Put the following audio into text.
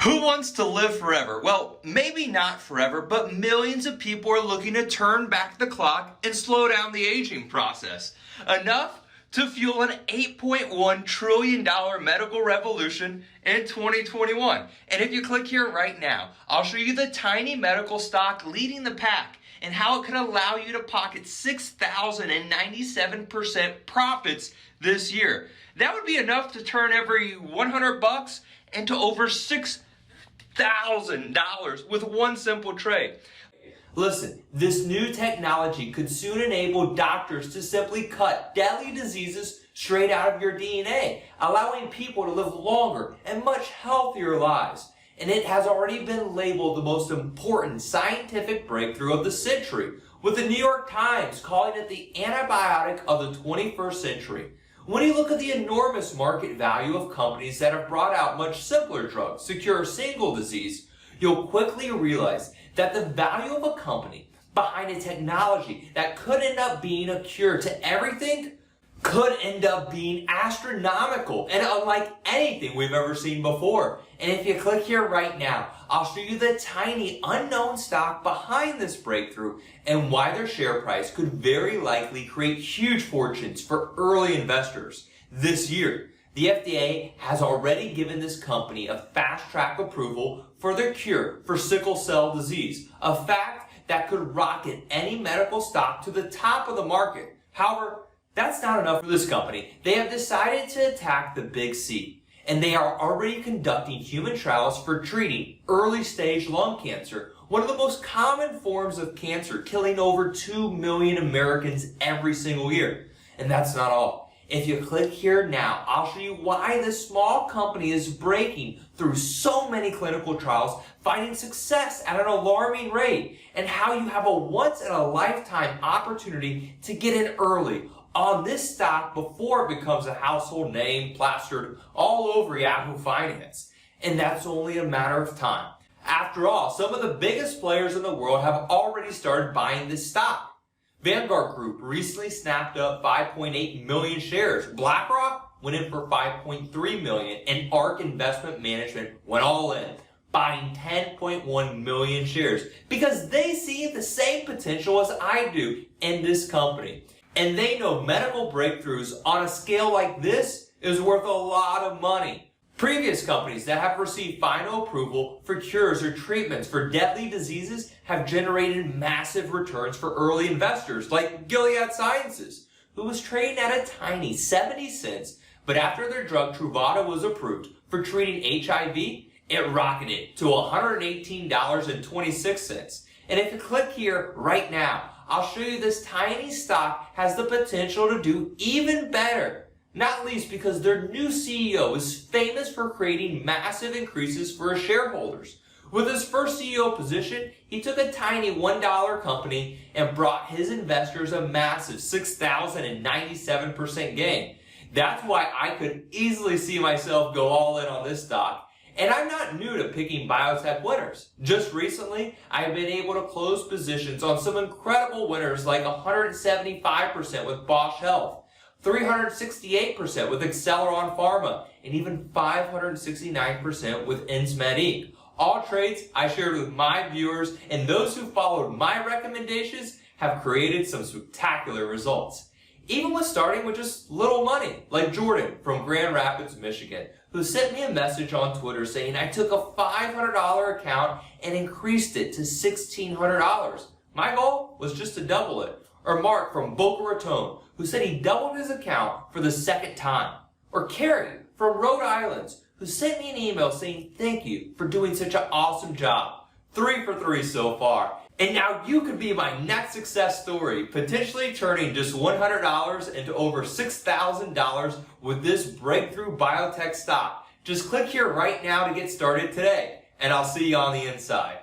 Who wants to live forever? Well, maybe not forever, but millions of people are looking to turn back the clock and slow down the aging process. Enough to fuel an $8.1 trillion medical revolution in 2021. And if you click here right now, I'll show you the tiny medical stock leading the pack and how it can allow you to pocket 6,097% profits this year. That would be enough to turn every $100 into over $6,000 with one simple trade. Listen, this new technology could soon enable doctors to simply cut deadly diseases straight out of your DNA, allowing people to live longer and much healthier lives. And it has already been labeled the most important scientific breakthrough of the century, with the New York Times calling it the antibiotic of the 21st century. When you look at the enormous market value of companies that have brought out much simpler drugs to cure a single disease, you'll quickly realize that the value of a company behind a technology that could end up being a cure to everything could end up being astronomical and unlike anything we've ever seen before. And if you click here right now, I'll show you the tiny unknown stock behind this breakthrough and why their share price could very likely create huge fortunes for early investors this year. The FDA has already given this company a fast-track approval for their cure for sickle cell disease, a fact that could rocket any medical stock to the top of the market. However, that's not enough for this company. They have decided to attack the big C, and they are already conducting human trials for treating early-stage lung cancer, one of the most common forms of cancer, killing over 2 million Americans every single year. And that's not all. If you click here now, I'll show you why this small company is breaking through so many clinical trials, finding success at an alarming rate, and how you have a once-in-a-lifetime opportunity to get in early on this stock before it becomes a household name plastered all over Yahoo Finance. And that's only a matter of time. After all, some of the biggest players in the world have already started buying this stock. Vanguard Group recently snapped up 5.8 million shares. BlackRock went in for 5.3 million, and ARK Investment Management went all in, buying 10.1 million shares because they see the same potential as I do in this company. And they know medical breakthroughs on a scale like this is worth a lot of money. Previous companies that have received final approval for cures or treatments for deadly diseases have generated massive returns for early investors, like Gilead Sciences, who was trading at a tiny 70 cents, but after their drug Truvada was approved for treating HIV, it rocketed to $118.26. And if you click here right now, I'll show you this tiny stock has the potential to do even better. Not least because their new CEO is famous for creating massive increases for his shareholders. With his first CEO position, he took a tiny $1 company and brought his investors a massive 6,097% gain. That's why I could easily see myself go all in on this stock. And I'm not new to picking biotech winners. Just recently, I've been able to close positions on some incredible winners like 175% with Bausch Health, 368% with Acceleron Pharma, and even 569% with Insmed Inc. All trades I shared with my viewers, and those who followed my recommendations have created some spectacular results. Even with starting with just little money, like Jordan from Grand Rapids, Michigan, who sent me a message on Twitter saying I took a $500 account and increased it to $1,600. My goal was just to double it. Or Mark from Boca Raton, who said he doubled his account for the second time. Or Carrie from Rhode Island, who sent me an email saying thank you for doing such an awesome job. 3 for 3 so far. And now you could be my next success story, potentially turning just $100 into over $6,000 with this breakthrough biotech stock. Just click here right now to get started today, and I'll see you on the inside.